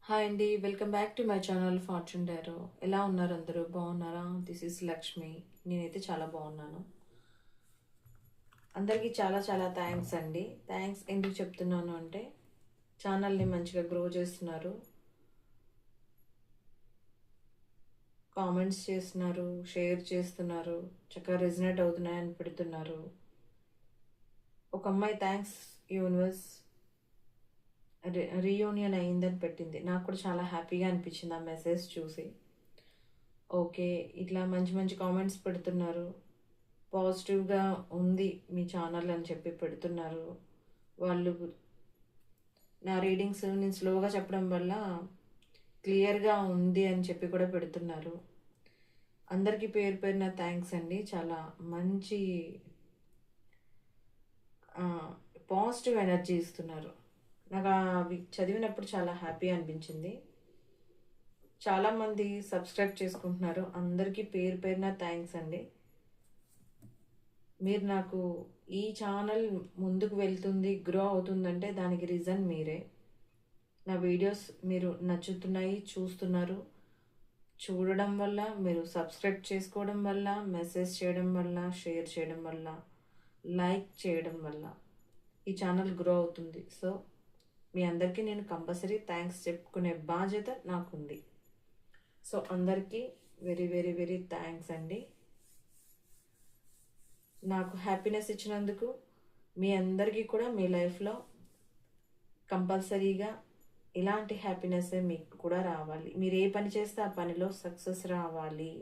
Hi అండి, welcome back to my channel fortune tarot. ఎలా ఉన్నారు అందరూ? బాగున్నారా? This is Lakshmi. నేనైతే చాలా బాగున్నాను. అందరికీ చాలా చాలా థ్యాంక్స్ అండి. థ్యాంక్స్ ఎందుకు చెప్తున్నాను అంటే, ఛానల్ని మంచిగా గ్రో చేస్తున్నారు, కామెంట్స్ చేస్తున్నారు, షేర్ చేస్తున్నారు, చక్కగా రెజినేట్ అవుతున్నాయని పెడుతున్నారు. ఒక అమ్మాయి థ్యాంక్స్ యూనివర్స్ రీయూనియన్ అయిందని పెట్టింది. నాకు కూడా చాలా హ్యాపీగా అనిపించింది ఆ మెసేజ్ చూసి. ఓకే, ఇట్లా మంచి మంచి కామెంట్స్ పెడుతున్నారు, పాజిటివ్గా ఉంది మీ ఛానల్ అని చెప్పి పెడుతున్నారు. వాళ్ళు నా రీడింగ్స్ నేను స్లోగా చెప్పడం వల్ల క్లియర్గా ఉంది అని చెప్పి కూడా పెడుతున్నారు. అందరికీ పేరు పేరున థ్యాంక్స్ అండి. చాలా మంచి పాజిటివ్ ఎనర్జీ ఇస్తున్నారు. నాకు అవి చదివినప్పుడు చాలా హ్యాపీ అనిపించింది. చాలామంది సబ్స్క్రైబ్ చేసుకుంటున్నారు. అందరికీ పేరు పేరున థ్యాంక్స్ అండి. మీరు నాకు ఈ ఛానల్ ముందుకు వెళ్తుంది, గ్రో అవుతుందంటే దానికి రీజన్ మీరే. నా వీడియోస్ మీరు నచ్చుతున్నాయి, చూస్తున్నారు. చూడడం వల్ల, మీరు సబ్స్క్రైబ్ చేసుకోవడం వల్ల, మెసేజ్ చేయడం వల్ల, షేర్ చేయడం వల్ల, లైక్ చేయడం వల్ల ఈ ఛానల్ గ్రో అవుతుంది. సో మీ అందరికీ నేను కంపల్సరీ థ్యాంక్స్ చెప్పుకునే బాధ్యత నాకుంది. సో అందరికీ వెరీ వెరీ వెరీ థ్యాంక్స్ అండి. నాకు హ్యాపీనెస్ ఇచ్చినందుకు. మీ అందరికీ కూడా మీ లైఫ్లో కంపల్సరీగా ఇలాంటి హ్యాపీనెస్ మీకు కూడా రావాలి. మీరు ఏ పని చేస్తే ఆ పనిలో సక్సెస్ రావాలి.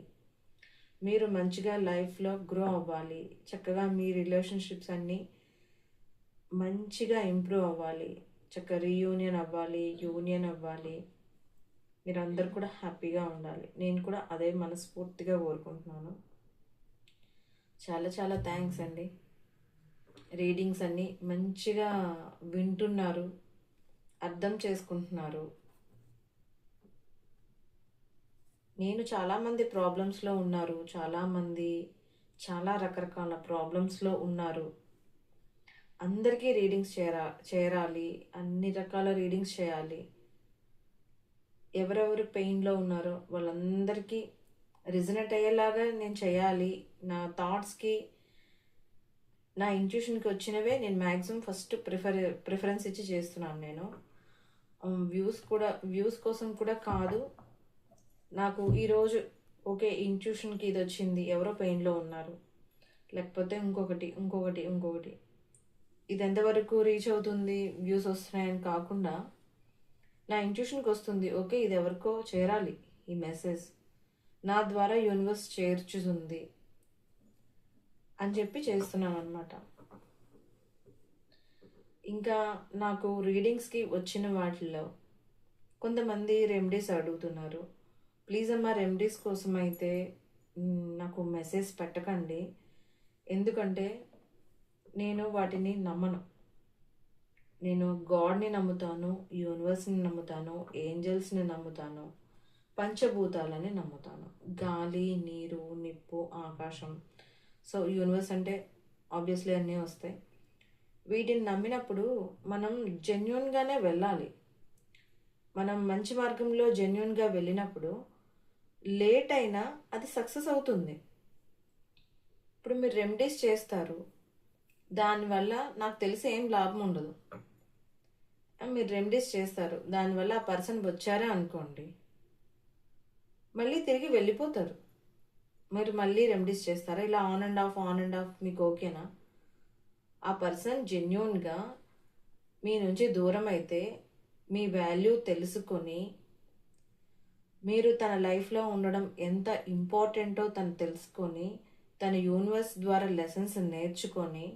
మీరు మంచిగా లైఫ్లో గ్రో అవ్వాలి. చక్కగా మీ రిలేషన్షిప్స్ అన్నీ మంచిగా ఇంప్రూవ్ అవ్వాలి. చక్కగా రీయూనియన్ అవ్వాలి, యూనియన్ అవ్వాలి. మీరందరూ కూడా హ్యాపీగా ఉండాలి. నేను కూడా అదే మనస్ఫూర్తిగా కోరుకుంటున్నాను. చాలా చాలా థ్యాంక్స్ అండి. రీడింగ్స్ అన్నీ మంచిగా వింటున్నారు, అర్థం చేసుకుంటున్నారు. నేను చాలామంది ప్రాబ్లమ్స్లో ఉన్నారు, చాలామంది చాలా రకరకాల ప్రాబ్లమ్స్లో ఉన్నారు. అందరికీ రీడింగ్స్ చేరాలి, అన్ని రకాల రీడింగ్స్ చేయాలి. ఎవరెవరు పెయిన్లో ఉన్నారో వాళ్ళందరికీ రిజనేట్ అయ్యేలాగా నేను చేయాలి. నా థాట్స్కి, నా ఇంట్యూషన్కి వచ్చినవే నేను మ్యాక్సిమం ఫస్ట్ ప్రిఫరెన్స్ ఇచ్చి చేస్తున్నాను. నేను వ్యూస్ కోసం కూడా కాదు. నాకు ఈరోజు ఓకే, ఇంట్యూషన్కి ఇది వచ్చింది, ఎవరో పెయిన్లో ఉన్నారు, లేకపోతే ఇంకొకటి ఇది ఎంతవరకు రీచ్ అవుతుంది, వ్యూస్ వస్తున్నాయని కాకుండా నా ఇంట్యూషన్కి వస్తుంది, ఓకే ఇది ఎవరికో చేరాలి, ఈ మెసేజ్ నా ద్వారా యూనివర్స్ చేర్చుతుంది అని చెప్పి చేస్తున్నాను అనమాట. ఇంకా నాకు రీడింగ్స్కి వచ్చిన వాటిల్లో కొంతమంది రెమెడీస్ అడుగుతున్నారు. ప్లీజ్ అమ్మా, రెమెడీస్ కోసం అయితే నాకు మెసేజ్ పెట్టకండి. ఎందుకంటే నేను వాటిని నమ్మను. నేను గాడ్ని నమ్ముతాను, యూనివర్స్ని నమ్ముతాను, ఏంజల్స్ని నమ్ముతాను, పంచభూతాలని నమ్ముతాను. గాలి, నీరు, నిప్పు, ఆకాశం. సో యూనివర్స్ అంటే ఆబ్వియస్లీ అన్నీ వస్తాయి. వీటిని నమ్మినప్పుడు మనం జెన్యున్గానే వెళ్ళాలి. మనం మంచి మార్గంలో జెన్యున్గా వెళ్ళినప్పుడు లేట్ అయినా అది సక్సెస్ అవుతుంది. ఇప్పుడు మీరు రెమెడీస్ చేస్తారు, దానివల్ల నాకు తెలిసి ఏం లాభం ఉండదు. మీరు రెమెడీస్ చేస్తారు, దానివల్ల ఆ పర్సన్ వచ్చారే అనుకోండి, మళ్ళీ తిరిగి వెళ్ళిపోతారు. మీరు మళ్ళీ రెమెడీస్ చేస్తారా? ఇలా ఆన్ అండ్ ఆఫ్ మీకు ఓకేనా? ఆ పర్సన్ జెన్యూన్గా మీ నుంచి దూరం అయితే మీ వాల్యూ తెలుసుకొని, మీరు తన లైఫ్లో ఉండడం ఎంత ఇంపార్టెంటో తను తెలుసుకొని, తన యూనివర్స్ ద్వారా లెసన్స్ నేర్చుకొని,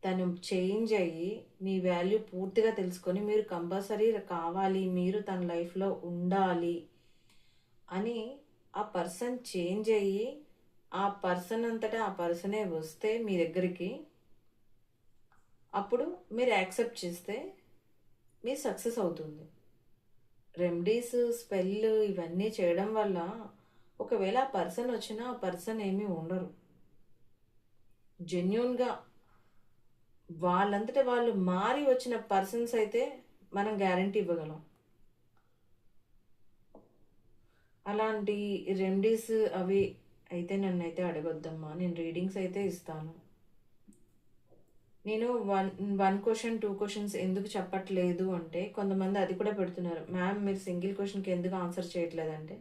తను చేంజ్ అయ్యి మీ వాల్యూ పూర్తిగా తెలుసుకొని, మీరు కంపల్సరీ కావాలి, మీరు తన లైఫ్లో ఉండాలి అని ఆ పర్సన్ చేంజ్ అయ్యి, ఆ పర్సన్ అంతటా ఆ పర్సనే వస్తే మీ దగ్గరికి, అప్పుడు మీరు యాక్సెప్ట్ చేస్తే మీ సక్సెస్ అవుతుంది. రెమెడీస్, స్పెల్ ఇవన్నీ చేయడం వల్ల ఒకవేళ ఆ పర్సన్ వచ్చినా ఆ పర్సన్ ఏమీ ఉండరు. జెన్యున్గా వాళ్ళంతటా వాళ్ళు మారి వచ్చిన పర్సన్స్ అయితే మనం గ్యారంటీ ఇవ్వగలం. అలాంటి రెమెడీస్ అవి అయితే నన్నైతే అడగొద్దమ్మా. నేను రీడింగ్స్ అయితే ఇస్తాను. నేను వన్ వన్ క్వశ్చన్ 2 క్వశ్చన్స్ ఎందుకు చెప్పట్లేదు అంటే, కొంతమంది అది కూడా పెడుతున్నారు. మ్యామ్ మీరు సింగిల్ క్వశ్చన్కి ఎందుకు ఆన్సర్ చేయట్లేదంటే,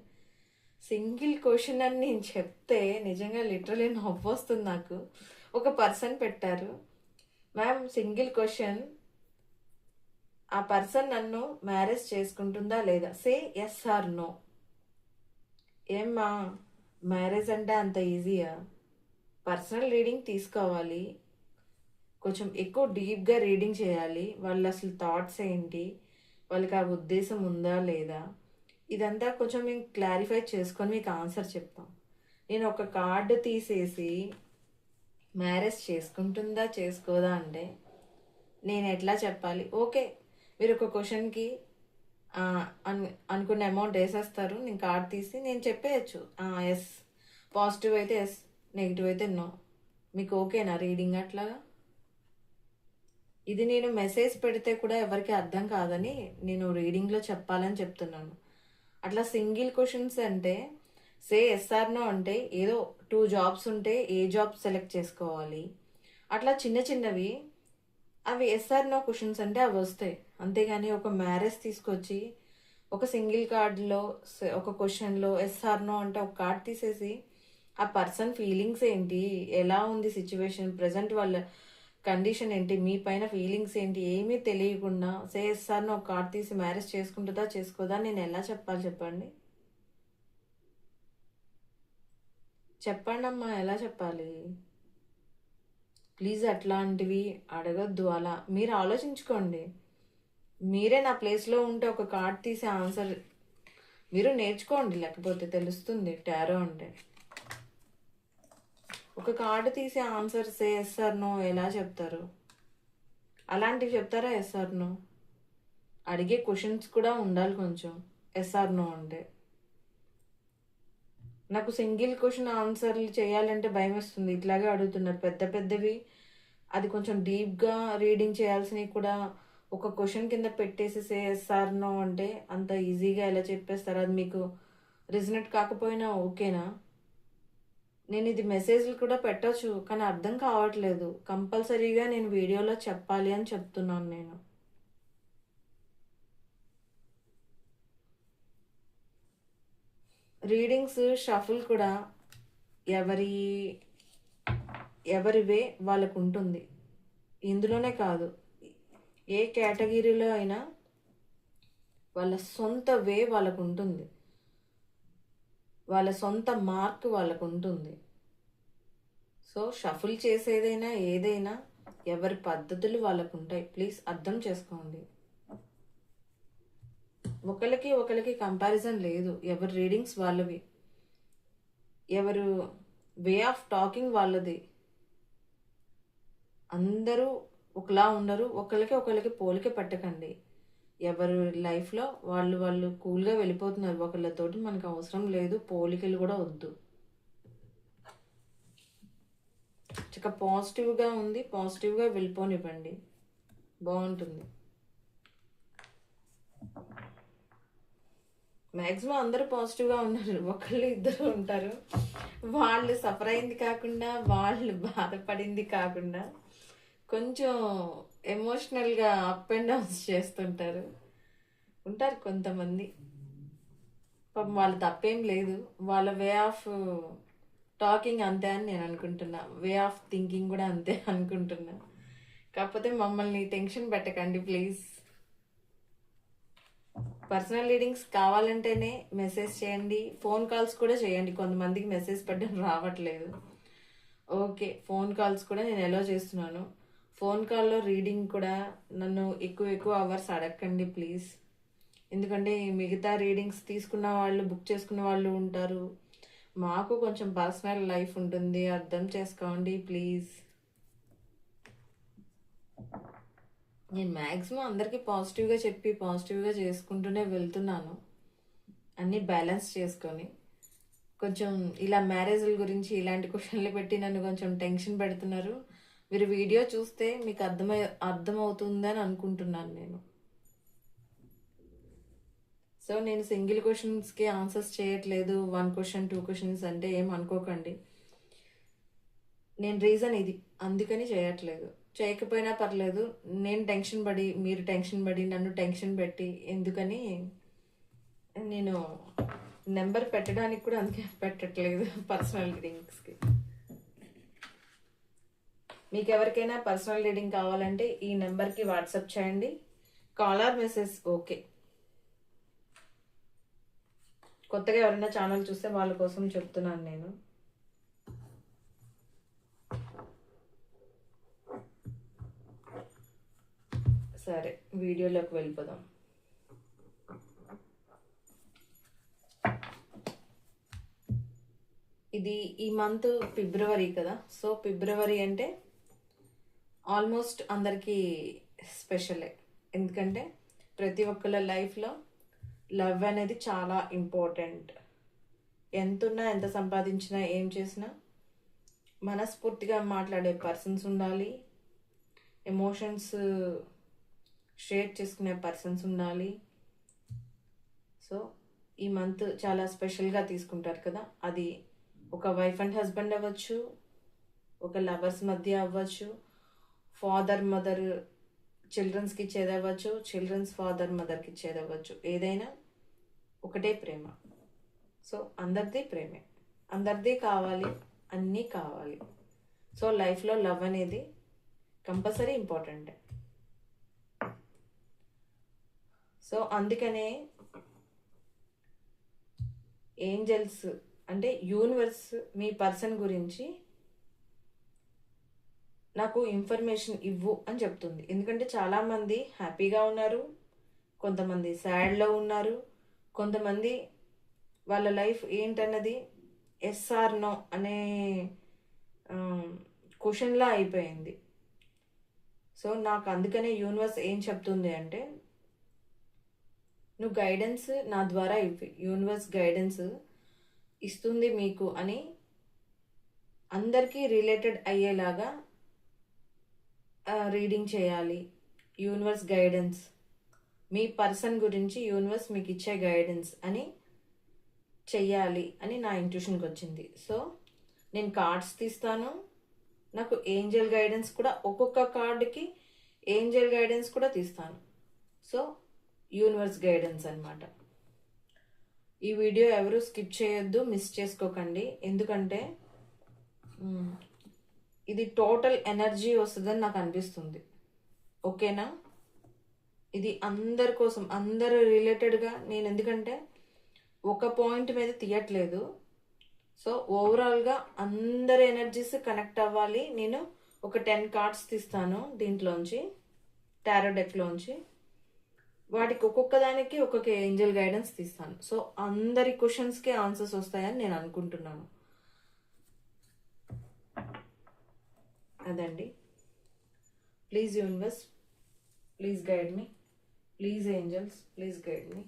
సింగిల్ క్వశ్చన్ అని నేను చెప్తే నిజంగా లిటరలీ నవ్వొస్తుంది నాకు. ఒక పర్సన్ పెట్టారు, మ్యామ్ సింగిల్ క్వశ్చన్, ఆ పర్సన్ నన్ను మ్యారేజ్ చేసుకుంటుందా లేదా, సే ఎస్ ఆర్ నో. ఏమ్మా, మ్యారేజ్ అంటే అంత ఈజీయా? పర్సనల్ రీడింగ్ తీసుకోవాలి, కొంచెం ఎక్కువ డీప్గా రీడింగ్ చేయాలి, వాళ్ళు అసలు థాట్స్ ఏంటి, వాళ్ళకి ఆ ఉద్దేశం ఉందా లేదా, ఇదంతా కొంచెం మేము క్లారిఫై చేసుకొని మీకు ఆన్సర్ చెప్తాం. నేను ఒక కార్డు తీసేసి మ్యారేజ్ చేసుకుంటుందా చేసుకోదా అంటే నేను ఎట్లా చెప్పాలి? ఓకే, మీరు ఒక క్వశ్చన్కి అనుకున్న అమౌంట్ వేసేస్తారు, నేను కార్డ్ తీసి నేను చెప్పేయచ్చు, ఎస్, పాజిటివ్ అయితే ఎస్, నెగిటివ్ అయితే నో. మీకు ఓకేనా రీడింగ్ అట్లాగా? ఇది నేను మెసేజ్ పెడితే కూడా ఎవరికి అర్థం కాదని నేను రీడింగ్లో చెప్పాలని చెప్తున్నాను. అట్లా సింగిల్ క్వశ్చన్స్ అంటే సే ఎస్ఆర్ నో అంటే ఏదో 2 జాబ్స్ ఉంటే ఏ జాబ్ సెలెక్ట్ చేసుకోవాలి, అట్లా చిన్న చిన్నవి అవి ఎస్ఆర్ నో క్వశ్చన్స్ అంటే అవి వస్తాయి. అంతేగాని ఒక మ్యారేజ్ తీసుకొచ్చి ఒక సింగిల్ కార్డులో ఒక క్వశ్చన్లో ఎస్ఆర్ నో అంటే ఒక కార్డ్ తీసేసి ఆ పర్సన్ ఫీలింగ్స్ ఏంటి, ఎలా ఉంది సిచ్యువేషన్, ప్రజెంట్ వాళ్ళ కండిషన్ ఏంటి, మీ పైన ఫీలింగ్స్ ఏంటి, ఏమీ తెలియకుండా సే ఎస్ఆర్ నో ఒక కార్డ్ తీసి మ్యారేజ్ చేసుకుంటుందా చేసుకోదా నేను ఎలా చెప్పాలి చెప్పండి? చెప్పండి అమ్మా, ఎలా చెప్పాలి? ప్లీజ్ అట్లాంటివి అడగద్దు. అలా మీరు ఆలోచించుకోండి. మీరే నా ప్లేస్లో ఉంటే ఒక కార్డ్ తీసి ఆన్సర్ మీరు నేర్చుకోండి, లేకపోతే తెలుస్తుంది టారో అంటే. ఒక కార్డు తీసి answer say yes or no ఎలా చెప్తారు? అలాంటివి చెప్తారా ఎస్ ఆర్ నో? అడిగే క్వశ్చన్స్ కూడా ఉండాలి కొంచెం. ఎస్ ఆర్ నో అంటే నాకు సింగిల్ క్వశ్చన్ ఆన్సర్లు చేయాలంటే భయం వేస్తుంది. ఇట్లాగే అడుగుతున్నారు పెద్ద పెద్దవి, అది కొంచెం డీప్గా రీడింగ్ చేయాల్సినవి కూడా ఒక క్వశ్చన్ కింద పెట్టేసి సే ఎస్ ఆర్ నో అంటే అంత ఈజీగా ఎలా చెప్పేస్తారు? అది మీకు రిజనెట్ కాకపోయినా ఓకేనా? నేను ఇది మెసేజ్లు కూడా పెట్టచ్చు, కానీ అర్థం కావట్లేదు. కంపల్సరీగా నేను వీడియోలో చెప్పాలి అని చెప్తున్నాను నేను. రీడింగ్స్ షఫుల్ కూడా ఎవరివే వాళ్ళకు ఉంటుంది. ఇందులోనే కాదు, ఏ కేటగిరీలో అయినా వాళ్ళ సొంత వే వాళ్ళకు ఉంటుంది, వాళ్ళ సొంత మార్క్ వాళ్ళకు ఉంటుంది. సో షఫుల్ చేసేదైనా ఏదైనా ఎవరి పద్ధతులు వాళ్ళకు ఉంటాయి. ప్లీజ్ అర్థం చేసుకోండి. ఒకరికి కంపారిజన్ లేదు. ఎవరి రీడింగ్స్ వాళ్ళవి, ఎవరు వే ఆఫ్ టాకింగ్ వాళ్ళది. అందరూ ఒకలా ఉండరు. ఒకరికి పోలిక పెట్టకండి. ఎవరు లైఫ్లో వాళ్ళు కూల్గా వెళ్ళిపోతున్నారు. ఒకళ్ళతోటి మనకు అవసరం లేదు, పోలికలు కూడా వద్దు. చక్క పాజిటివ్గా ఉంది, పాజిటివ్గా వెళ్ళిపోనివ్వండి, బాగుంటుంది. మ్యాక్సిమం అందరూ పాజిటివ్గా ఉన్నారు. ఒకళ్ళు ఇద్దరు ఉంటారు, వాళ్ళు సఫర్ అయింది కాకుండా, వాళ్ళు బాధపడింది కాకుండా కొంచెం ఎమోషనల్గా అప్ అండ్ డౌన్స్ చేస్తుంటారు. ఉంటారు కొంతమంది. పాపం వాళ్ళ తప్పేం లేదు, వాళ్ళ వే ఆఫ్ టాకింగ్ అంతే అని నేను అనుకుంటున్నా, వే ఆఫ్ థింకింగ్ కూడా అంతే అనుకుంటున్నా. కాకపోతే మమ్మల్ని టెన్షన్ పెట్టకండి ప్లీజ్. పర్సనల్ రీడింగ్స్ కావాలంటేనే మెసేజ్ చేయండి, ఫోన్ కాల్స్ కూడా చేయండి. కొంతమందికి మెసేజ్ పెట్టడం రావట్లేదు. ఓకే, ఫోన్ కాల్స్ కూడా నేను ఎలా చేస్తున్నాను. ఫోన్ కాల్లో రీడింగ్ కూడా నన్ను ఎక్కువ అవర్స్ అడగండి ప్లీజ్. ఎందుకంటే మిగతా రీడింగ్స్ తీసుకున్న వాళ్ళు, బుక్ చేసుకున్న వాళ్ళు ఉంటారు. మాకు కొంచెం పర్సనల్ లైఫ్ ఉంటుంది, అర్థం చేసుకోండి ప్లీజ్. నేను మ్యాక్సిమం అందరికీ పాజిటివ్గా చెప్పి పాజిటివ్గా చేసుకుంటూనే వెళ్తున్నాను, అన్నీ బ్యాలెన్స్ చేసుకొని. కొంచెం ఇలా మ్యారేజ్ల గురించి ఇలాంటి క్వశ్చన్లు పెట్టి నన్ను కొంచెం టెన్షన్ పెడుతున్నారు. మీరు వీడియో చూస్తే మీకు అర్థమవుతుందని అనుకుంటున్నాను నేను. సో నేను సింగిల్ క్వశ్చన్స్కి ఆన్సర్స్ చేయట్లేదు, 1 క్వశ్చన్ 2 క్వశ్చన్స్ అంటే ఏం అనుకోకండి. నేను రీజన్ ఇది, అందుకని చేయట్లేదు. చేయకపోయినా పర్లేదు, నేను టెన్షన్ పడి మీరు టెన్షన్ పడి నన్ను టెన్షన్ పెట్టి ఎందుకని నేను నెంబర్ పెట్టడానికి కూడా అందుకే పెట్టట్లేదు పర్సనల్ రీడింగ్స్కి. మీకు ఎవరికైనా పర్సనల్ రీడింగ్ కావాలంటే ఈ నెంబర్కి వాట్సాప్ చేయండి. Caller message okay. కొత్తగా ఎవరైనా ఛానల్ చూస్తే వాళ్ళ కోసం చెప్తున్నాను నేను. సరే, వీడియోలోకి వెళ్ళిపోదాం. ఇది ఈ మంత్ ఫిబ్రవరి కదా, సో ఫిబ్రవరి అంటే ఆల్మోస్ట్ అందరికీ స్పెషలే. ఎందుకంటే ప్రతి ఒక్కళ్ళ లైఫ్లో లవ్ అనేది చాలా ఇంపార్టెంట్. ఎంతున్నా ఎంత సంపాదించినా ఏం చేసినా మనస్ఫూర్తిగా మాట్లాడే పర్సన్స్ ఉండాలి, ఎమోషన్స్ షేర్ చేసుకునే పర్సన్స్ ఉండాలి. సో ఈ మంత్ చాలా స్పెషల్గా తీసుకుంటారు కదా, అది ఒక వైఫ్ అండ్ హస్బెండ్ అవ్వచ్చు, ఒక లవర్స్ మధ్య అవ్వచ్చు, ఫాదర్ మదర్ చిల్డ్రన్స్కి ఇచ్చేది అవ్వచ్చు, చిల్డ్రన్స్ ఫాదర్ మదర్కి ఇచ్చేది అవ్వచ్చు. ఏదైనా ఒకటే ప్రేమ. సో అందరిది ప్రేమే, అందరిది కావాలి, అన్నీ కావాలి. సో లైఫ్లో లవ్ అనేది కంపల్సరీ ఇంపార్టెంటే. సో అందుకనే ఏంజల్స్ అంటే యూనివర్స్ మీ పర్సన్ గురించి నాకు ఇన్ఫర్మేషన్ ఇవ్వు అని చెప్తుంది. ఎందుకంటే చాలామంది హ్యాపీగా ఉన్నారు, కొంతమంది సాడ్లో ఉన్నారు, కొంతమంది వాళ్ళ లైఫ్ ఏంటన్నది ఎస్ఆర్ నో అనే క్వశ్చన్లా అయిపోయింది. సో నాకు అందుకనే యూనివర్స్ ఏం చెప్తుంది అంటే, నువ్వు గైడెన్స్ నా ద్వారా ఇవ్వి, యూనివర్స్ గైడెన్స్ ఇస్తుంది మీకు అని అందరికీ రిలేటెడ్ అయ్యేలాగా రీడింగ్ చేయాలి. యూనివర్స్ గైడెన్స్ మీ పర్సన్ గురించి యూనివర్స్ మీకు ఇచ్చే గైడెన్స్ అని చెయ్యాలి అని నా ఇంట్యూషన్కి వచ్చింది. సో నేను కార్డ్స్ తీస్తాను, నాకు ఏంజల్ గైడెన్స్ కూడా, ఒక్కొక్క కార్డుకి ఏంజల్ గైడెన్స్ కూడా తీస్తాను. సో యూనివర్స్ గైడెన్స్ అన్నమాట. ఈ వీడియో ఎవరు స్కిప్ చేయొద్దు, మిస్ చేసుకోకండి. ఎందుకంటే ఇది టోటల్ ఎనర్జీ వస్తుందని నాకు అనిపిస్తుంది. ఓకేనా? ఇది అందరి కోసం, అందరు రిలేటెడ్గా నేను, ఎందుకంటే ఒక పాయింట్ మీద తీయట్లేదు. సో ఓవరాల్గా అందరి ఎనర్జీస్ కనెక్ట్ అవ్వాలి. నేను ఒక 10 కార్డ్స్ తీస్తాను దీంట్లోంచి, టారో డెక్లోంచి. వాటికి ఒక్కొక్క దానికి ఒక్కొక్క ఏంజల్ గైడెన్స్ తీస్తాను. సో అందరి క్వశ్చన్స్కి ఆన్సర్స్ వస్తాయని నేను అనుకుంటున్నాను. అదండి. Please universe, please guide me. Please angels, please guide me.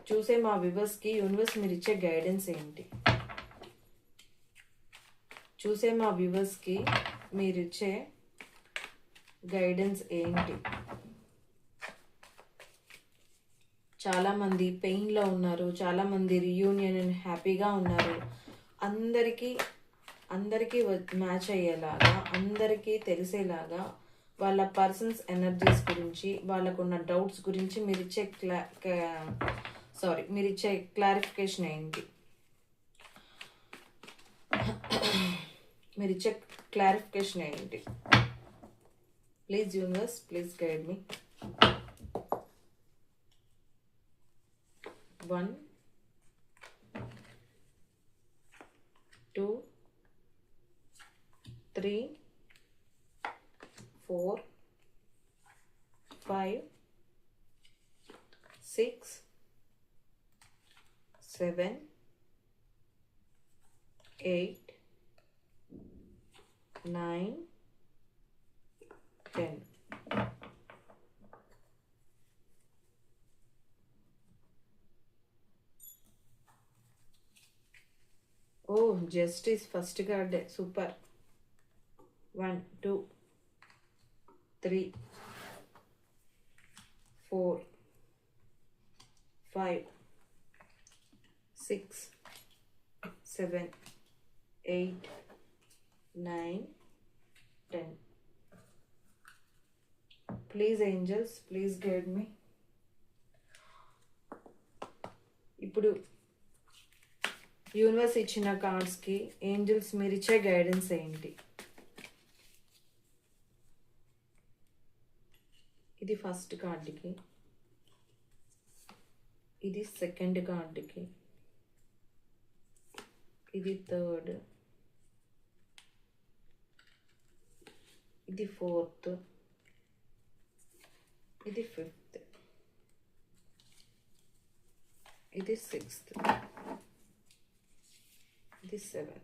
చూసే మా వ్యూవర్స్కి యూనివర్స్ మీరు ఇచ్చే గైడెన్స్ ఏంటి? చూసే మా వ్యూవర్స్కి మీరు ఇచ్చే గైడెన్స్ ఏంటి? చాలామంది పెయిన్లో ఉన్నారు, చాలామంది రీయూనియన్ హ్యాపీగా ఉన్నారు. అందరికీ మ్యాచ్ అయ్యేలాగా, అందరికీ తెలిసేలాగా వాళ్ళ పర్సన్స్ ఎనర్జీస్ గురించి, వాళ్ళకున్న డౌట్స్ గురించి మీరిచ్చే మీరిచ్చే క్లారిఫికేషన్ ఏంటి? మీరిచ్చే క్లారిఫికేషన్ ఏంటి? Please universe, please guide me. 1 2 3 4 5 6 7 8 9 10. Oh, justice first కార్డే, super. 1 2 3 4 5, 6, 7, 8, 9, 10. Please angels, please guide మీ. ఇప్పుడు యూనివర్స్ ఇచ్చిన కార్డ్స్కి ఏంజల్స్ మీరు ఇచ్చే గైడెన్స్ ఏంటి? ఇది ఫస్ట్ కార్డుకి, ఇది సెకండ్ కార్డుకి, ఇది థర్డ్, ఇది ఫోర్త్, ఇది ఫిఫ్త్, ఇది సిక్స్త్, ఇది 7,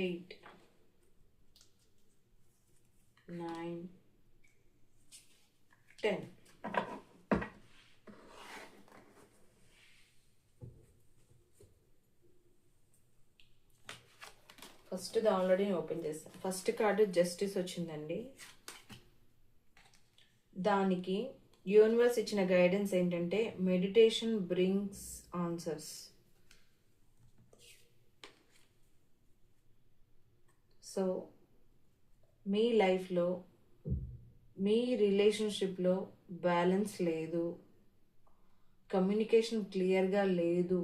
8, 9, 10. ఫస్ట్ది ఆల్రెడీ ఓపెన్ చేస్తాను. ఫస్ట్ కార్డు జస్టిస్ వచ్చిందండి. దానికి యూనివర్స్ ఇచ్చిన గైడెన్స్ ఏంటంటే మెడిటేషన్ బ్రింగ్స్ ఆన్సర్స్. సో మీ లైఫ్లో, మీ రిలేషన్షిప్లో బ్యాలెన్స్ లేదు, కమ్యూనికేషన్ క్లియర్గా లేదు,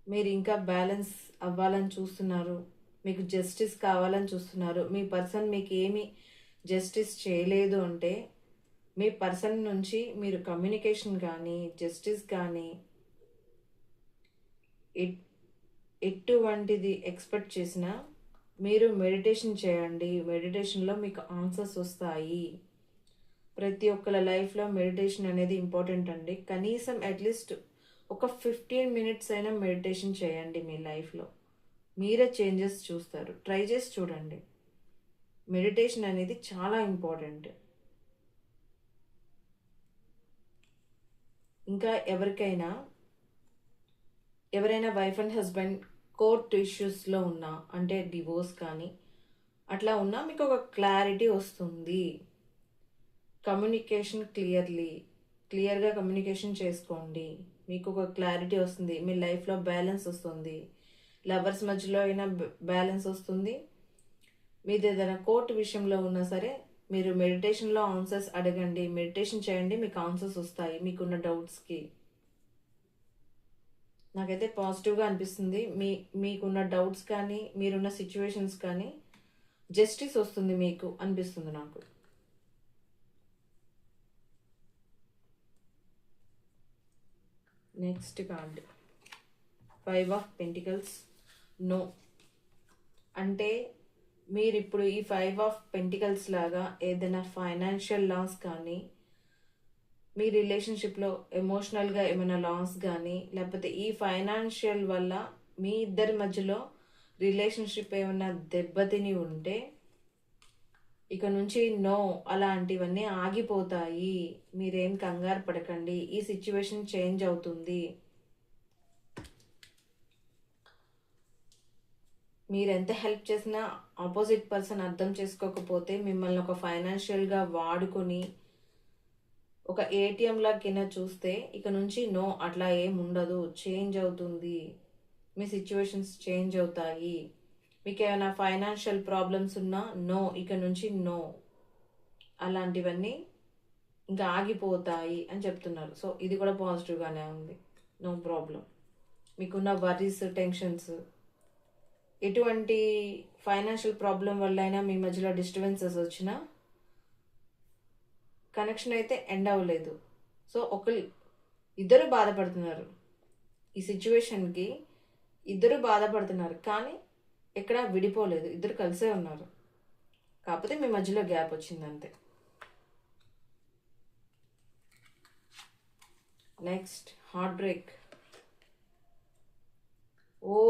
మీరు ఇంకా బ్యాలెన్స్ అవ్వాలని చూస్తున్నారు, మీకు జస్టిస్ కావాలని చూస్తున్నారు, మీ పర్సన్ మీకు ఏమి జస్టిస్ చేయలేదు అంటే మీ పర్సన్ నుంచి మీరు కమ్యూనికేషన్ కానీ జస్టిస్ కానీ ఎటువంటిది ఎక్స్పెక్ట్ చేసినా మీరు మెడిటేషన్ చేయండి. మెడిటేషన్లో మీకు ఆన్సర్స్ వస్తాయి. ప్రతి ఒక్కరి లైఫ్లో మెడిటేషన్ అనేది ఇంపార్టెంట్ అండి. కనీసం అట్లీస్ట్ ఒక 15 minutes అయినా మెడిటేషన్ చేయండి. మీ లైఫ్లో మీరే చేంజెస్ చూస్తారు. ట్రై చేసి చూడండి. మెడిటేషన్ అనేది చాలా ఇంపార్టెంట్. ఇంకా ఎవరైనా వైఫ్ అండ్ హస్బెండ్ కోర్ట్ ఇష్యూస్లో ఉన్నా, అంటే డివోర్స్ కానీ అట్లా ఉన్నా మీకు ఒక క్లారిటీ వస్తుంది. కమ్యూనికేషన్ క్లియర్గా కమ్యూనికేషన్ చేసుకోండి. మీకు ఒక క్లారిటీ వస్తుంది. మీ లైఫ్లో బ్యాలెన్స్ వస్తుంది. లవర్స్ మధ్యలో అయినా బ్యాలెన్స్ వస్తుంది. మీది ఏదైనా కోర్టు విషయంలో ఉన్నా సరే మీరు మెడిటేషన్లో ఆన్సర్స్ అడగండి. మెడిటేషన్ చేయండి, మీకు ఆన్సర్స్ వస్తాయి మీకున్న డౌట్స్కి. నాకైతే పాజిటివ్గా అనిపిస్తుంది. మీకున్న డౌట్స్ కానీ మీరున్న సిచ్యువేషన్స్ కానీ జస్టిస్ వస్తుంది మీకు అనిపిస్తుంది నాకు. Next card 5 of Pentacles. No అంటే మీరు ఇప్పుడు ఈ 5 of Pentacles లాగా ఏదైనా ఫైనాన్షియల్ లాస్ కానీ, మీ రిలేషన్షిప్లో ఎమోషనల్గా ఏమైనా లాస్ కానీ, లేకపోతే ఈ ఫైనాన్షియల్ వల్ల మీ ఇద్దరి మధ్యలో రిలేషన్షిప్ ఏమైనా దెబ్బతిని ఉంటే ఇక నుంచి నో, అలాంటివన్నీ ఆగిపోతాయి. మీరేం కంగారు పడకండి. ఈ సిచ్యువేషన్ చేంజ్ అవుతుంది. మీరెంత హెల్ప్ చేసినా ఆపోజిట్ పర్సన్ అర్థం చేసుకోకపోతే మిమ్మల్ని ఒక ఫైనాన్షియల్గా వాడుకొని ఒక ఏటీఎంలా కింద చూస్తే ఇక నుంచి నో, అట్లా ఏం ఉండదు, చేంజ్ అవుతుంది. మీ సిచ్యువేషన్స్ చేంజ్ అవుతాయి. మీకు ఏమైనా ఫైనాన్షియల్ ప్రాబ్లమ్స్ ఉన్నా నో, ఇక నుంచి నో, అలాంటివన్నీ ఇంకా ఆగిపోతాయి అని చెప్తున్నారు. సో ఇది కూడా పాజిటివ్గానే ఉంది. No problem. మీకున్న వర్రీస్, టెన్షన్స్, ఎటువంటి ఫైనాన్షియల్ ప్రాబ్లం వల్ల అయినా మీ మధ్యలో డిస్టర్బెన్సెస్ వచ్చినా కనెక్షన్ అయితే ఎండ్ అవ్వలేదు. సో ఇద్దరు బాధపడుతున్నారు. ఈ సిచ్యువేషన్కి ఇద్దరు బాధపడుతున్నారు, కానీ ఎక్కడ విడిపోలేదు. ఇద్దరు కలిసే ఉన్నారు, కాకపోతే మీ మధ్యలో గ్యాప్ వచ్చింది అంతే. Next heartbreak. Oh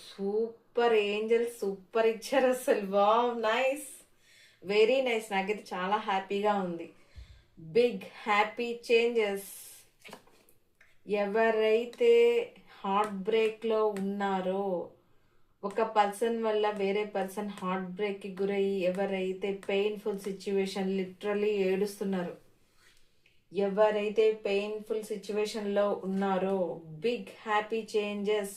super angel, super ఇచ్చారు అసలు. Wow, nice, very nice. నాకైతే చాలా హ్యాపీగా ఉంది. Big happy changes. ఎవరైతే హార్ట్ బ్రేక్లో ఉన్నారో ఒక పర్సన్ వల్ల వేరే పర్సన్ హార్ట్ బ్రేక్కి గురయ్యి ఎవరైతే పెయిన్ఫుల్ సిచ్యువేషన్ లిటరలీ ఏడుస్తున్నారు, ఎవరైతే పెయిన్ఫుల్ సిచ్యువేషన్లో ఉన్నారో బిగ్ హ్యాపీ చేంజెస్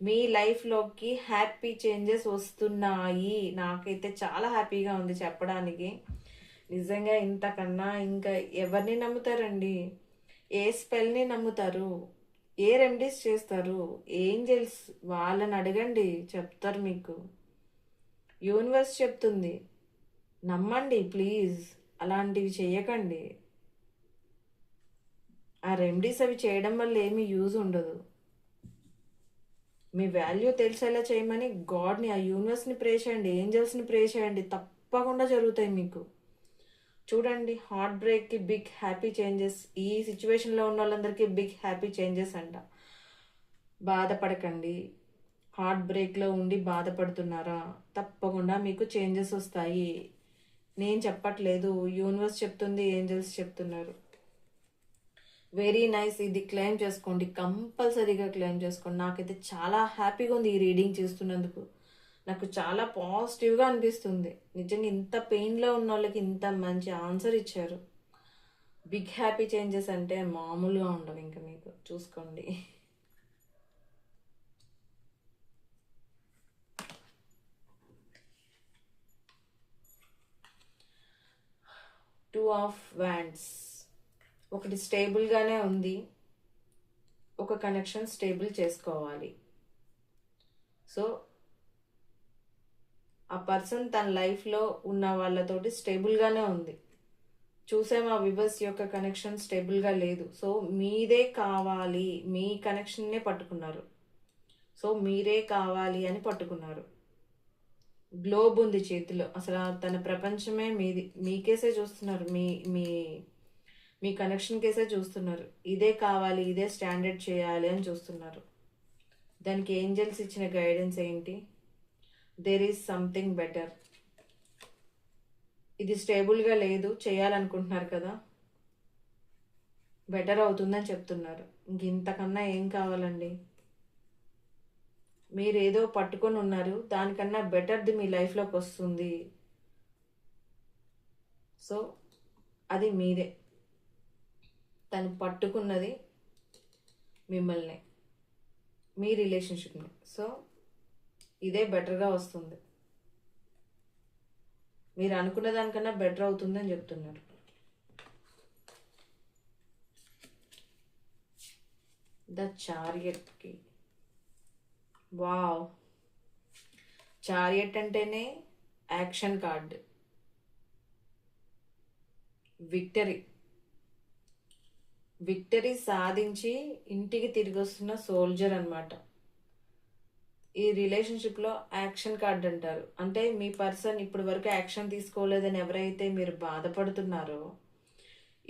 మీ లైఫ్లోకి హ్యాపీ చేంజెస్ వస్తున్నాయి. నాకైతే చాలా హ్యాపీగా ఉంది చెప్పడానికి. నిజంగా ఇంతకన్నా ఇంకా ఎవరిని నమ్ముతారండి? ఏ స్పెల్ని నమ్ముతారు? ఏ రెమెడీస్ చేస్తారు? ఏంజెల్స్ వాళ్ళని అడగండి, చెప్తారు మీకు. యూనివర్స్ చెప్తుంది, నమ్మండి ప్లీజ్. అలాంటివి చేయకండి. ఆ రెమెడీస్ అవి చేయడం వల్ల ఏమీ యూజ్ ఉండదు. మీ వాల్యూ తెలిసేలా చేయమని గాడ్ని, ఆ యూనివర్స్ని ప్రే చేయండి, ఏంజల్స్ని ప్రే చేయండి, తప్పకుండా జరుగుతాయి మీకు. చూడండి, హార్ట్ బ్రేక్కి బిగ్ హ్యాపీ చేంజెస్. ఈ సిచ్యువేషన్లో ఉన్న వాళ్ళందరికీ బిగ్ హ్యాపీ చేంజెస్ అంట. బాధపడకండి. హార్ట్ బ్రేక్లో ఉండి బాధపడుతున్నారా? తప్పకుండా మీకు చేంజెస్ వస్తాయి. నేను చెప్పట్లేదు, యూనివర్స్ చెప్తుంది, ఏంజల్స్ చెప్తున్నారు. Very nice. ఇది క్లెయిమ్ చేసుకోండి, కంపల్సరీగా క్లెయిమ్ చేసుకోండి. నాకైతే చాలా హ్యాపీగా ఉంది ఈ రీడింగ్ చేస్తున్నందుకు. నాకు చాలా పాజిటివ్గా అనిపిస్తుంది. నిజంగా ఇంత పెయిన్లో ఉన్న వాళ్ళకి ఇంత మంచి ఆన్సర్ ఇచ్చారు. బిగ్ హ్యాపీ చేంజెస్ అంటే మామూలుగా ఉండవు. ఇంకా మీకు చూసుకోండి. Two of wands. ఒకటి స్టేబుల్గానే ఉంది, ఒక కనెక్షన్ స్టేబుల్ చేసుకోవాలి. సో ఆ పర్సన్ తన లైఫ్లో ఉన్న వాళ్ళతోటి స్టేబుల్గానే ఉంది. చూసాము ఆ వివర్స్ యొక్క కనెక్షన్ స్టేబుల్గా లేదు. సో మీదే కావాలి, మీ కనెక్షన్నే పట్టుకున్నారు. సో మీరే కావాలి అని పట్టుకున్నారు. గ్లోబ్ ఉంది చేతిలో. అసలు తన ప్రపంచమే మీది, మీకేసే చూస్తున్నారు. మీ మీ మీ కనెక్షన్ కేసే చూస్తున్నారు. ఇదే కావాలి, ఇదే స్టాండర్డ్ చేయాలి అని చూస్తున్నారు. దానికి ఏంజల్స్ ఇచ్చిన గైడెన్స్ ఏంటి? There is something better. ఇది స్టేబుల్గా లేదు, చేయాలనుకుంటున్నారు కదా, బెటర్ అవుతుందని చెప్తున్నారు. ఇంక ఇంతకన్నా ఏం కావాలండి? మీరు ఏదో పట్టుకొని ఉన్నారు, దానికన్నా బెటర్ది మీ లైఫ్లోకి వస్తుంది. సో అది మీదే. తను పట్టుకున్నది మిమ్మల్ని, మీ రిలేషన్షిప్ని. సో ఇదే బెటర్గా వస్తుంది. మీరు అనుకున్న దానికన్నా బెటర్ అవుతుందని చెప్తున్నారు. ద చారియట్కి. వావ్, చారియట్ అంటేనే యాక్షన్ కార్డ్, విక్టరీ. విక్టరీ సాధించి ఇంటికి తిరిగి వస్తున్న సోల్జర్ అన్నమాట. ఈ రిలేషన్షిప్లో యాక్షన్ కార్డ్ అంటారు. అంటే మీ పర్సన్ ఇప్పటి వరకు యాక్షన్ తీసుకోలేదని ఎవరైతే మీరు బాధపడుతున్నారో,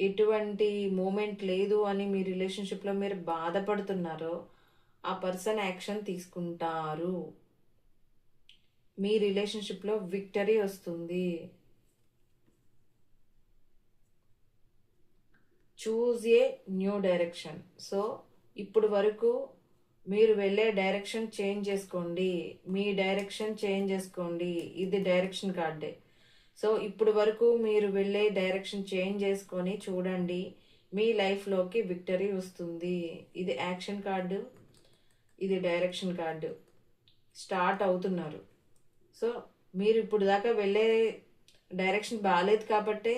ఎటువంటి మూమెంట్ లేదు అని మీ రిలేషన్షిప్లో మీరు బాధపడుతున్నారో, ఆ పర్సన్ యాక్షన్ తీసుకుంటారు. మీ రిలేషన్షిప్లో విక్టరీ వస్తుంది. Choose a new direction. So ఇప్పుడు వరకు మీరు వెళ్ళే డైరెక్షన్ చేంజ్ చేసుకోండి, మీ డైరెక్షన్ చేంజ్ చేసుకోండి. ఇది డైరెక్షన్ కార్డే. సో ఇప్పుడు వరకు మీరు వెళ్ళే డైరెక్షన్ చేంజ్ చేసుకొని చూడండి, మీ లైఫ్లోకి విక్టరీ వస్తుంది. ఇది యాక్షన్ కార్డు, ఇది డైరెక్షన్ కార్డు. స్టార్ట్ అవుతున్నారు. సో మీరు ఇప్పుడు దాకా వెళ్ళే డైరెక్షన్ బాగాలేదు కాబట్టే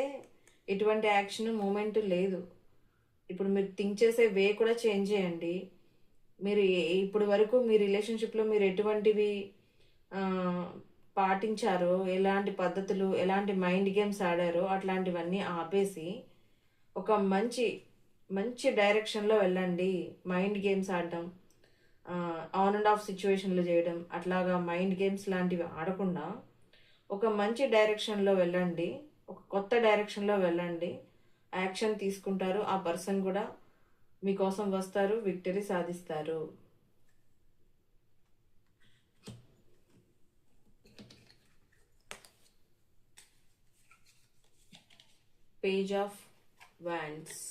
ఎటువంటి యాక్షన్ మూమెంట్ లేదు. ఇప్పుడు మీరు థింక్ చేసే వే కూడా చేంజ్ చేయండి. మీరు ఇప్పుడు వరకు మీ రిలేషన్షిప్లో మీరు ఎటువంటివి పాటించారో, ఎలాంటి పద్ధతులు, ఎలాంటి మైండ్ గేమ్స్ ఆడారో అట్లాంటివన్నీ ఆపేసి ఒక మంచి మంచి డైరెక్షన్లో వెళ్ళండి. మైండ్ గేమ్స్ ఆడడం, ఆన్ అండ్ ఆఫ్ సిచ్యువేషన్లు చేయడం, అట్లాగా మైండ్ గేమ్స్ లాంటివి ఆడకుండా ఒక మంచి డైరెక్షన్లో వెళ్ళండి, ఒక కొత్త డైరెక్షన్లో వెళ్ళండి. యాక్షన్ తీసుకుంటారు, ఆ పర్సన్ కూడా మీకోసం వస్తారు, విక్టరీ సాధిస్తారు. Page of wands.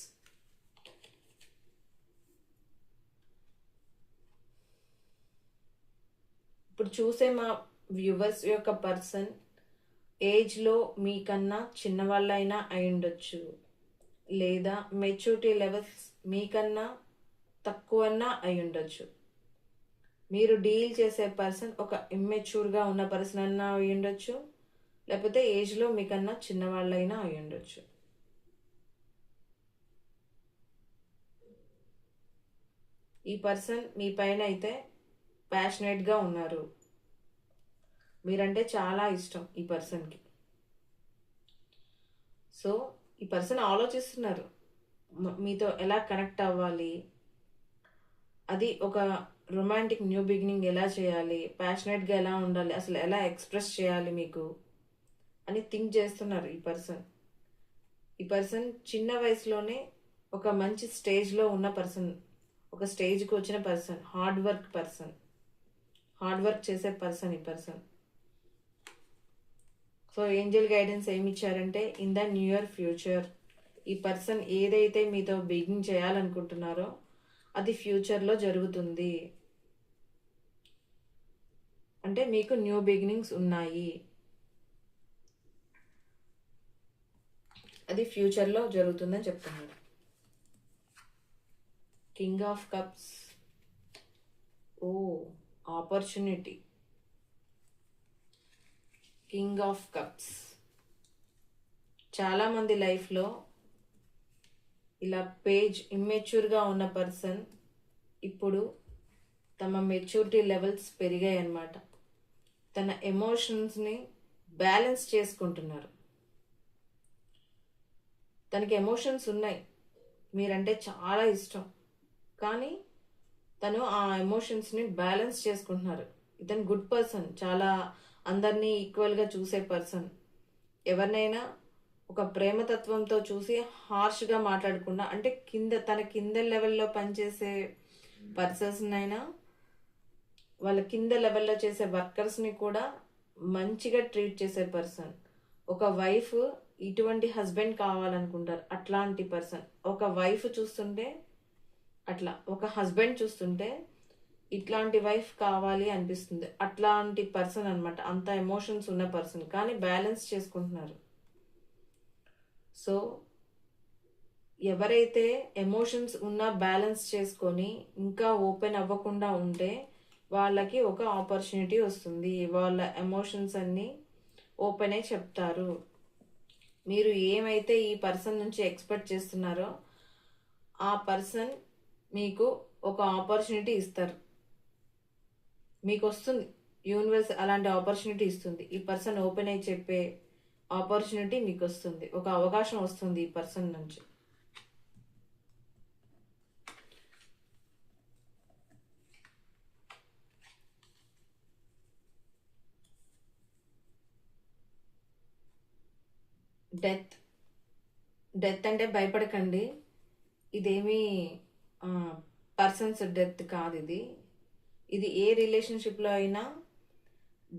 ఇప్పుడు ఇప్పుడు చూసే మా వ్యూవర్స్ యొక్క పర్సన్ ఏజ్లో మీకన్నా చిన్నవాళ్ళైనా అయి ఉండొచ్చు, లేదా మెచ్యూరిటీ లెవెల్స్ మీకన్నా తక్కువన్నా అయి ఉండొచ్చు. మీరు డీల్ చేసే పర్సన్ ఒక ఇమ్మెచ్యూర్గా ఉన్న పర్సన్ అన్నా అయి ఉండొచ్చు, లేకపోతే ఏజ్లో మీకన్నా చిన్నవాళ్ళైనా అయి ఉండొచ్చు. ఈ పర్సన్ మీ పైన అయితే ప్యాషనేట్గా ఉన్నారు. మీరంటే చాలా ఇష్టం ఈ పర్సన్కి. సో ఈ పర్సన్ ఆలోచిస్తున్నారు మీతో ఎలా కనెక్ట్ అవ్వాలి, అది ఒక రొమాంటిక్ న్యూ బిగినింగ్ ఎలా చేయాలి, ప్యాషనేట్గా ఎలా ఉండాలి, అసలు ఎలా ఎక్స్ప్రెస్ చేయాలి మీకు అని థింక్ చేస్తున్నారు ఈ పర్సన్. ఈ పర్సన్ చిన్న వయసులోనే ఒక మంచి స్టేజ్లో ఉన్న పర్సన్, ఒక స్టేజ్కి వచ్చిన పర్సన్, హార్డ్ వర్క్ చేసే పర్సన్ ఈ పర్సన్. సో ఏంజల్ గైడెన్స్ ఏమి ఇచ్చారంటే, ఇన్ ద నియర్ ఫ్యూచర్ ఈ పర్సన్ ఏదైతే మీతో బిగిన్ చేయాలనుకుంటున్నారో అది ఫ్యూచర్లో జరుగుతుంది. అంటే మీకు న్యూ బిగినింగ్స్ ఉన్నాయి, అది ఫ్యూచర్లో జరుగుతుందని చెప్తున్నారు. కింగ్ ఆఫ్ కప్స్, ఓ ఆపర్చునిటీ. కింగ్ ఆఫ్ కప్స్, చాలామంది లైఫ్లో ఇలా పేజ్ ఇమ్మెచ్యూర్గా ఉన్న పర్సన్ ఇప్పుడు తమ మెచ్యూరిటీ లెవెల్స్ పెరిగాయి అన్నమాట. తన ఎమోషన్స్ని బ్యాలెన్స్ చేసుకుంటున్నారు. తనకి ఎమోషన్స్ ఉన్నాయి, మీరంటే చాలా ఇష్టం, కానీ తను ఆ ఎమోషన్స్ని బ్యాలెన్స్ చేసుకుంటున్నారు. ఇతను గుడ్ పర్సన్, చాలా అందరినీ ఈక్వల్గా చూసే పర్సన్. ఎవరినైనా ఒక ప్రేమతత్వంతో చూసి హార్ష్గా మాట్లాడకుండా, అంటే తన కింద లెవెల్లో పనిచేసే పర్సన్స్నైనా వాళ్ళ కింద లెవెల్లో చేసే వర్కర్స్ని కూడా మంచిగా ట్రీట్ చేసే పర్సన్. ఒక వైఫ్ ఇటువంటి హస్బెండ్ కావాలనుకుంటారు, అట్లాంటి పర్సన్. ఒక వైఫ్ చూస్తుంటే అట్లా, ఒక హస్బెండ్ చూస్తుంటే ఇట్లాంటి వైఫ్ కావాలి అనిపిస్తుంది. అట్లాంటి పర్సన్ అనమాట. అంత ఎమోషన్స్ ఉన్న పర్సన్, కానీ బ్యాలెన్స్ చేసుకుంటున్నారు. సో ఎవరైతే ఎమోషన్స్ ఉన్నా బ్యాలెన్స్ చేసుకొని ఇంకా ఓపెన్ అవ్వకుండా ఉంటే వాళ్ళకి ఒక ఆపర్చునిటీ వస్తుంది. వాళ్ళ ఎమోషన్స్ అన్నీ ఓపెన్ అయి చెప్తారు. మీరు ఏమైతే ఈ పర్సన్ నుంచి ఎక్స్పెక్ట్ చేస్తున్నారో ఆ పర్సన్ మీకు ఒక ఆపర్చునిటీ ఇస్తారు, మీకు వస్తుంది. యూనివర్స్ అలాంటి ఆపర్చునిటీ ఇస్తుంది. ఈ పర్సన్ ఓపెన్ అయి చెప్పే ఆపర్చునిటీ మీకు వస్తుంది, ఒక అవకాశం వస్తుంది ఈ పర్సన్ నుంచి. డెత్ అంటే భయపడకండి, ఇదేమీ పర్సన్స్ డెత్ కాదు. ఇది ఏ రిలేషన్షిప్లో అయినా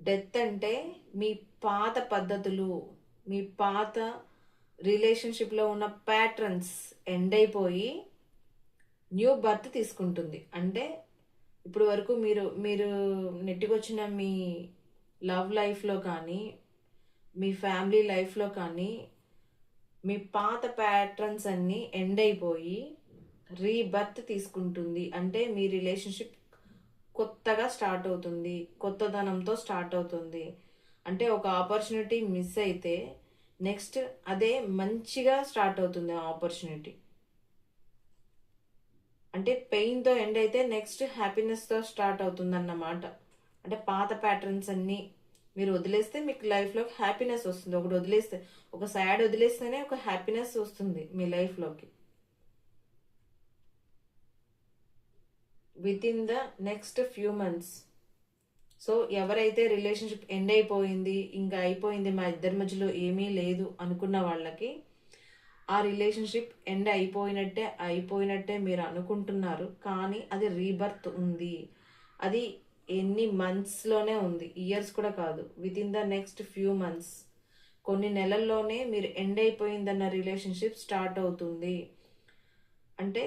డెత్ అంటే మీ పాత పద్ధతులు, మీ పాత రిలేషన్షిప్లో ఉన్న ప్యాటర్న్స్ ఎండ్ అయిపోయి న్యూ బర్త్ తీసుకుంటుంది. అంటే ఇప్పుడు వరకు మీరు నెట్టుకొచ్చిన మీ లవ్ లైఫ్లో కానీ మీ ఫ్యామిలీ లైఫ్లో కానీ మీ పాత ప్యాటర్న్స్ అన్నీ ఎండ్ అయిపోయి రీబర్త్ తీసుకుంటుంది. అంటే మీ రిలేషన్షిప్ కొత్తగా స్టార్ట్ అవుతుంది, కొత్తదనంతో స్టార్ట్ అవుతుంది. అంటే ఒక ఆపర్చునిటీ మిస్ అయితే నెక్స్ట్ అదే మంచిగా స్టార్ట్ అవుతుంది ఆ ఆపర్చునిటీ. అంటే పెయిన్తో ఎండ్ అయితే నెక్స్ట్ హ్యాపీనెస్తో స్టార్ట్ అవుతుంది అన్నమాట. అంటే పాత ప్యాటర్న్స్ అన్నీ మీరు వదిలేస్తే మీకు లైఫ్లోకి హ్యాపీనెస్ వస్తుంది. ఒకటి వదిలేస్తే, ఒక సాడ్ వదిలేస్తేనే ఒక హ్యాపీనెస్ వస్తుంది మీ లైఫ్లోకి. With in the next few months. So ఎవరైతే రిలేషన్షిప్ ఎండ్ అయిపోయింది, ఇంకా అయిపోయింది, మా ఇద్దరి మధ్యలో ఏమీ లేదు అనుకున్న వాళ్ళకి ఆ రిలేషన్షిప్ ఎండ్ అయిపోయినట్టే మీరు అనుకుంటున్నారు, కానీ అది రీబర్త్ ఉంది. అది ఎన్ని మంత్స్లోనే ఉంది, ఇయర్స్ కూడా కాదు. With in the next few months, కొన్ని నెలల్లోనే మీరు ఎండ్ అయిపోయిందన్న రిలేషన్షిప్ స్టార్ట్ అవుతుంది. అంటే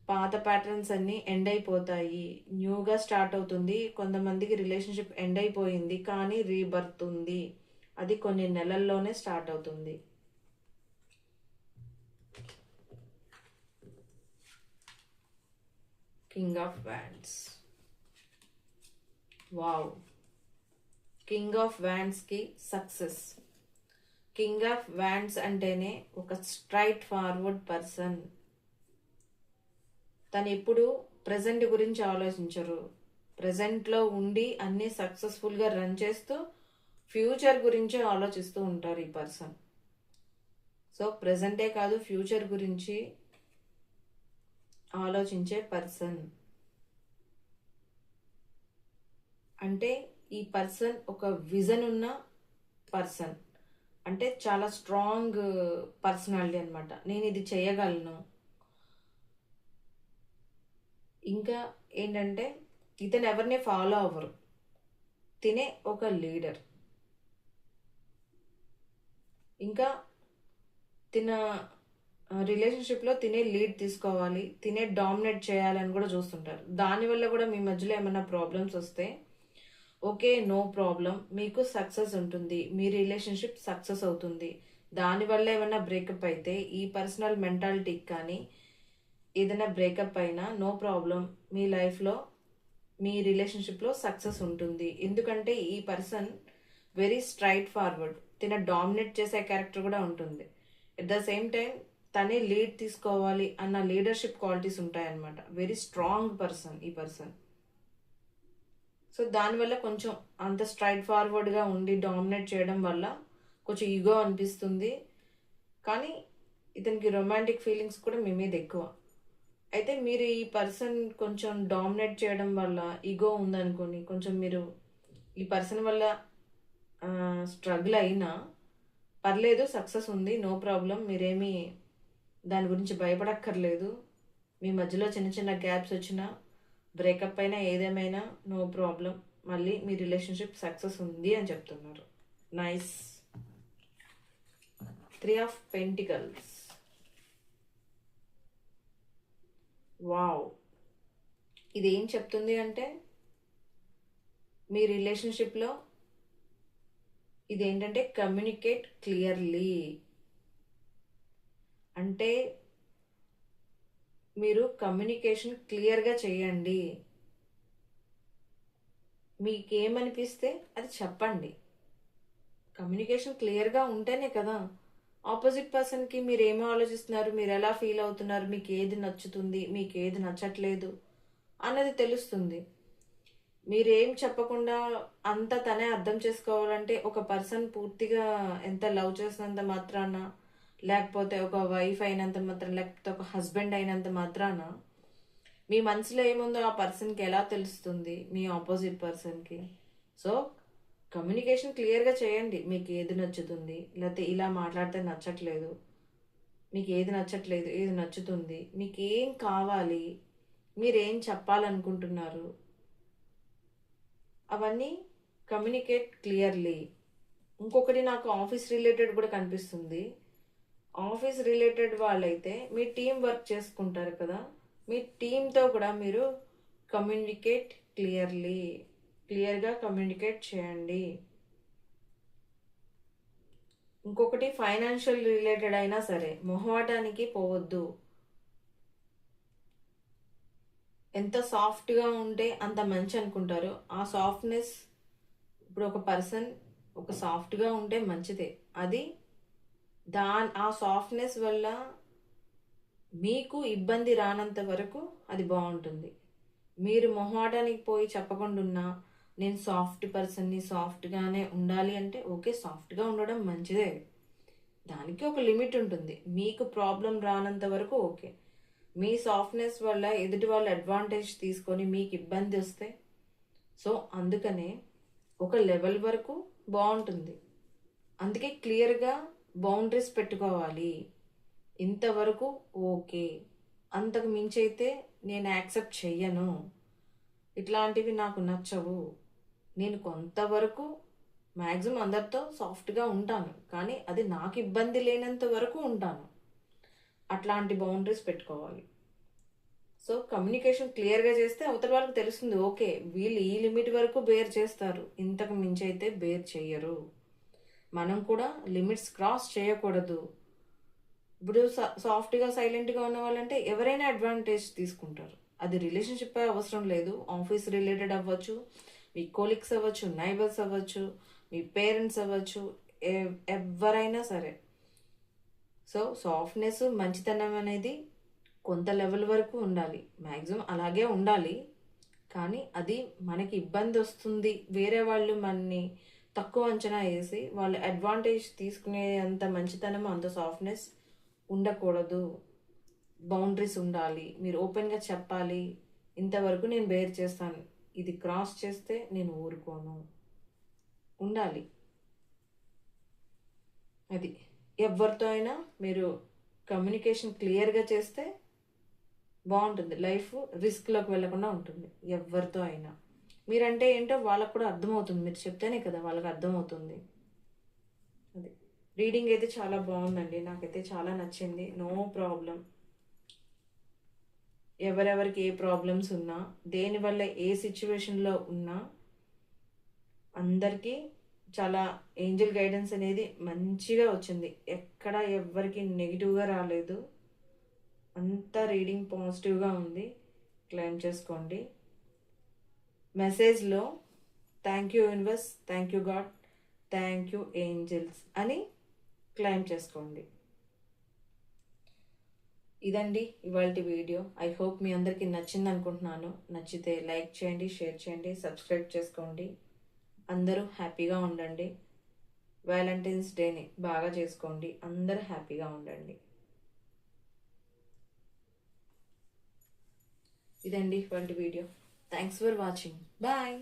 పాత ప్యాటర్న్స్ అన్నీ ఎండ్ అయిపోతాయి, న్యూగా స్టార్ట్ అవుతుంది. కొంతమందికి రిలేషన్షిప్ ఎండ్ అయిపోయింది కానీ రీబర్త్ ఉంది, అది కొన్ని నెలల్లోనే స్టార్ట్ అవుతుంది. King of wands. Wow, king of వ్యాండ్స్కి సక్సెస్. కింగ్ ఆఫ్ వ్యాండ్స్ అంటేనే ఒక స్ట్రైట్ ఫార్వర్డ్ పర్సన్. తను ఎప్పుడు ప్రజెంట్ గురించి ఆలోచించరు, ప్రజెంట్లో ఉండి అన్నీ సక్సెస్ఫుల్గా రన్ చేస్తూ ఫ్యూచర్ గురించి ఆలోచిస్తూ ఉంటారు ఈ పర్సన్. సో ప్రజెంటే కాదు ఫ్యూచర్ గురించి ఆలోచించే పర్సన్. అంటే ఈ పర్సన్ ఒక విజన్ ఉన్న పర్సన్, అంటే చాలా స్ట్రాంగ్ పర్సనాలిటీ అనమాట. నేను ఇది చేయగలను. ఇంకా ఏంటంటే ఇతను ఎవరిని ఫాలో అవ్వరు, తినే ఒక లీడర్. ఇంకా తిన రిలేషన్షిప్లో తినే లీడ్ తీసుకోవాలి, తినే డామినేట్ చేయాలని కూడా చూస్తుంటారు. దానివల్ల కూడా మీ మధ్యలో ఏమైనా ప్రాబ్లమ్స్ వస్తే ఓకే, నో ప్రాబ్లం, మీకు సక్సెస్ ఉంటుంది, మీ రిలేషన్షిప్ సక్సెస్ అవుతుంది. దానివల్ల ఏమైనా బ్రేకప్ అయితే ఈ పర్సనల్ మెంటాలిటీకి కానీ ఏదైనా బ్రేకప్ అయినా నో ప్రాబ్లం, మీ లైఫ్లో మీ రిలేషన్షిప్లో సక్సెస్ ఉంటుంది. ఎందుకంటే ఈ పర్సన్ వెరీ స్ట్రైట్ ఫార్వర్డ్, తిన డామినేట్ చేసే క్యారెక్టర్ కూడా ఉంటుంది. ఎట్ ద సేమ్ టైం తనే లీడ్ తీసుకోవాలి అన్న లీడర్షిప్ క్వాలిటీస్ ఉంటాయన్నమాట. వెరీ స్ట్రాంగ్ పర్సన్ ఈ పర్సన్. సో దానివల్ల కొంచెం అంత స్ట్రైట్ ఫార్వర్డ్గా ఉండి డామినేట్ చేయడం వల్ల కొంచెం ఈగో అనిపిస్తుంది. కానీ ఇతనికి రొమాంటిక్ ఫీలింగ్స్ కూడా మీ మీద ఎక్కువ. అయితే మీరు ఈ పర్సన్ కొంచెం డామినేట్ చేయడం వల్ల ఈగో ఉందనుకోని కొంచెం మీరు ఈ పర్సన్ వల్ల స్ట్రగుల్ అయినా పర్లేదు, సక్సెస్ ఉంది, నో ప్రాబ్లం, మీరేమీ దాని గురించి భయపడక్కర్లేదు. మీ మధ్యలో చిన్న చిన్న గ్యాప్స్ వచ్చినా బ్రేకప్ అయినా ఏదేమైనా నో ప్రాబ్లం, మళ్ళీ మీ రిలేషన్షిప్ సక్సెస్ ఉంది అని చెప్తున్నారు. నైస్. 3 of pentacles. వావ్, ఇది ఏం చెప్తుంది అంటే మీ రిలేషన్షిప్లో ఇదేంటంటే కమ్యూనికేట్ క్లియర్లీ. అంటే మీరు కమ్యూనికేషన్ క్లియర్గా చేయండి. మీకేమనిపిస్తే అది చెప్పండి. కమ్యూనికేషన్ క్లియర్గా ఉంటేనే కదా ఆపోజిట్ పర్సన్కి మీరు ఏమో ఆలోచిస్తున్నారు, మీరు ఎలా ఫీల్ అవుతున్నారు, మీకు ఏది నచ్చుతుంది, మీకు ఏది నచ్చట్లేదు అన్నది తెలుస్తుంది. మీరేం చెప్పకుండా అంతా తనే అర్థం చేసుకోవాలంటే ఒక పర్సన్ పూర్తిగా ఎంత లవ్ చేసినంత మాత్రాన, లేకపోతే ఒక వైఫ్ అయినంత మాత్రం, లేకపోతే ఒక హస్బెండ్ అయినంత మాత్రాన మీ మనసులో ఏముందో ఆ పర్సన్కి ఎలా తెలుస్తుంది, మీ ఆపోజిట్ పర్సన్కి. సో కమ్యూనికేషన్ క్లియర్గా చేయండి. మీకు ఏది నచ్చుతుంది, లేకపోతే ఇలా మాట్లాడితే నచ్చట్లేదు, మీకు ఏది నచ్చట్లేదు, ఏది నచ్చుతుంది, మీకు ఏం కావాలి, మీరేం చెప్పాలనుకుంటున్నారు, అవన్నీ కమ్యూనికేట్ క్లియర్లీ. ఇంకొకటి నాకు ఆఫీస్ రిలేటెడ్ కూడా కనిపిస్తుంది. ఆఫీస్ రిలేటెడ్ వాళ్ళైతే మీ టీం వర్క్ చేసుకుంటారు కదా, మీ టీంతో కూడా మీరు కమ్యూనికేట్ క్లియర్గా కమ్యూనికేట్ చేయండి. ఇంకొకటి ఫైనాన్షియల్ రిలేటెడ్ అయినా సరే మొహమాటానికి పోవద్దు. ఎంత సాఫ్ట్గా ఉంటే అంత మంచి అనుకుంటారు. ఆ సాఫ్ట్నెస్, ఇప్పుడు ఒక పర్సన్ ఒక సాఫ్ట్గా ఉంటే మంచిదే. అది ఆ సాఫ్ట్నెస్ వల్ల మీకు ఇబ్బంది రానంత వరకు అది బాగుంటుంది. మీరు మొహమాటానికి పోయి చెప్పకుండా ఉన్నా నేను సాఫ్ట్ పర్సన్ని, సాఫ్ట్గానే ఉండాలి అంటే ఓకే, సాఫ్ట్గా ఉండడం మంచిదే. దానికి ఒక లిమిట్ ఉంటుంది. మీకు ప్రాబ్లం రానంత వరకు ఓకే. మీ సాఫ్ట్నెస్ వల్ల ఎదుటి వాళ్ళు అడ్వాంటేజ్ తీసుకొని మీకు ఇబ్బంది వస్తే, సో అందుకనే ఒక లెవెల్ వరకు బాగుంటుంది. అందుకే క్లియర్గా బౌండరీస్ పెట్టుకోవాలి. ఇంతవరకు ఓకే, అంతకు మించి అయితే నేను యాక్సెప్ట్ చెయ్యను, ఇట్లాంటివి నాకు నచ్చవు, నేను కొంతవరకు మ్యాక్సిమం అందరితో సాఫ్ట్గా ఉంటాను, కానీ అది నాకు ఇబ్బంది లేనంత వరకు ఉంటాను. అట్లాంటి బౌండరీస్ పెట్టుకోవాలి. సో కమ్యూనికేషన్ క్లియర్గా చేస్తే అవతల వాళ్ళకి తెలుస్తుంది, ఓకే వీళ్ళు ఈ లిమిట్ వరకు బేర్ చేస్తారు, ఇంతకు మించి అయితే బేర్ చెయ్యరు. మనం కూడా లిమిట్స్ క్రాస్ చేయకూడదు. ఇప్పుడు సాఫ్ట్గా సైలెంట్గా ఉన్న వాళ్ళంటే ఎవరైనా అడ్వాంటేజ్ తీసుకుంటారు. అది రిలేషన్షిప్ అవసరం లేదు, ఆఫీస్ రిలేటెడ్ అవ్వచ్చు, మీ కోలిగ్స్ అవ్వచ్చు, నైబర్స్ అవ్వచ్చు, మీ పేరెంట్స్ అవ్వచ్చు, ఎవరైనా సరే. సో సాఫ్ట్నెస్, మంచితనం అనేది కొంత లెవెల్ వరకు ఉండాలి, మ్యాక్సిమం అలాగే ఉండాలి. కానీ అది మనకి ఇబ్బంది వస్తుంది, వేరే వాళ్ళు మనని తక్కువ అంచనా వేసి వాళ్ళు అడ్వాంటేజ్ తీసుకునే అంత మంచితనం, అంత సాఫ్ట్నెస్ ఉండకూడదు. బౌండరీస్ ఉండాలి, మీరు ఓపెన్గా చెప్పాలి, ఇంతవరకు నేను బేర్ చేస్తాను, ఇది క్రాస్ చేస్తే నేను ఊరుకోను ఉండాలి. అది ఎవరితో అయినా మీరు కమ్యూనికేషన్ క్లియర్గా చేస్తే బాగుంటుంది, లైఫ్ రిస్క్లోకి వెళ్లకుండా ఉంటుంది. ఎవరితో అయినా మీరంటే ఏంటో వాళ్ళకు కూడా అర్థమవుతుంది, మీరు చెప్తేనే కదా వాళ్ళకి అర్థమవుతుంది. అది రీడింగ్ అయితే చాలా బాగుందండి, నాకైతే చాలా నచ్చింది. నో ప్రాబ్లం, ఎవరెవరికి ఏ ప్రాబ్లమ్స్ ఉన్నా, దేనివల్ల ఏ సిచ్యువేషన్లో ఉన్నా అందరికీ చాలా ఏంజల్ గైడెన్స్ అనేది మంచిగా వచ్చింది. ఎక్కడ ఎవరికి నెగిటివ్గా రాలేదు, అంతా రీడింగ్ పాజిటివ్గా ఉంది. క్లెయిమ్ చేసుకోండి. మెసేజ్లో thank you universe, thank you God, thank you angels అని క్లెయిమ్ చేసుకోండి. ఇదండి ఇవాళ వీడియో. ఐ హోప్ మీ అందరికీ నచ్చింది అనుకుంటున్నాను. నచ్చితే లైక్ చేయండి, షేర్ చేయండి, సబ్స్క్రైబ్ చేసుకోండి. అందరూ హ్యాపీగా ఉండండి. వ్యాలంటైన్స్ డేని బాగా చేసుకోండి. అందరూ హ్యాపీగా ఉండండి. ఇదండి ఇవాళ వీడియో. Thanks for watching. బాయ్.